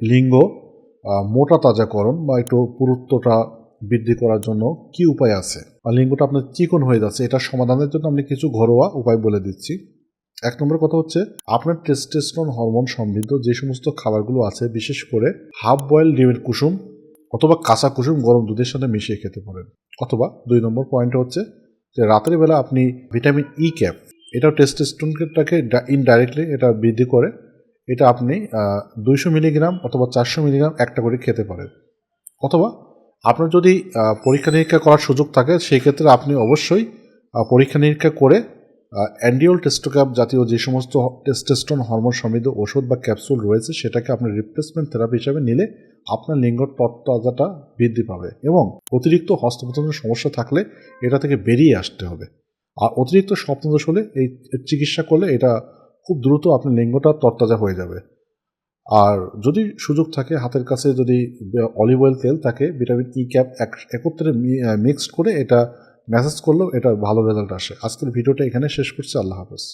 লিঙ্গ মোটা তাজাকরণ বা একটু পুরুত্বটা বৃদ্ধি করার জন্য কি উপায় আছে, আর লিঙ্গটা আপনার চিকন হয়ে যাচ্ছে, এটা সমাধানের জন্য আমি কিছু ঘরোয়া উপায় বলে দিচ্ছি। 1 নম্বর কথা হচ্ছে, আপনার টেস্টোস্টেরন হরমোন সমৃদ্ধ যে সমস্ত খাবারগুলো আছে, বিশেষ করে হাফ বয়েল ডিমের কুসুম অথবা কাঁচা কুসুম গরম দুধের সাথে মিশিয়ে খেতে পারেন। অথবা 2 নম্বর পয়েন্টটা হচ্ছে যে রাতের বেলা আপনি ভিটামিন ই ক্যাপ, এটাও টেস্টোস্টেরনটাকে ইনডাইরেক্টলি এটা বৃদ্ধি করে, এটা আপনি 200 মিলিগ্রাম অথবা 400 মিলিগ্রাম একটা করে খেতে পারেন। অথবা আপনার যদি পরীক্ষা নিরীক্ষা করার সুযোগ থাকে, সেই ক্ষেত্রে আপনি অবশ্যই পরীক্ষা নিরীক্ষা করে অ্যান্ডিওল টেস্টোক্যাপ জাতীয় যে সমস্ত টেস্টোস্টেরন হরমোন সমৃদ্ধ ওষুধ বা ক্যাপসুল রয়েছে, সেটাকে আপনি রিপ্লেসমেন্ট থেরাপি হিসাবে নিলে আপনার লিঙ্গর তরতাজাটা বৃদ্ধি পাবে। এবং অতিরিক্ত হস্তমৈথুনের সমস্যা থাকলে এটা থেকে বেরিয়ে আসতে হবে। আর অতিরিক্ত স্বপ্নদোষ হলে এই চিকিৎসা করলে এটা খুব দ্রুত আপনার লিঙ্গটা তরতাজা হয়ে যাবে। আর যদি সুযোগ থাকে, হাতের কাছে যদি অলিভ অয়েল তেল থাকে, ভিটামিন ই ক্যাপ একত্রে মিক্সড করে এটা ম্যাসাজ করলেও এটা ভালো রেজাল্ট আসে। আজকের ভিডিওটা এখানে শেষ করছি। আল্লাহ হাফেজ।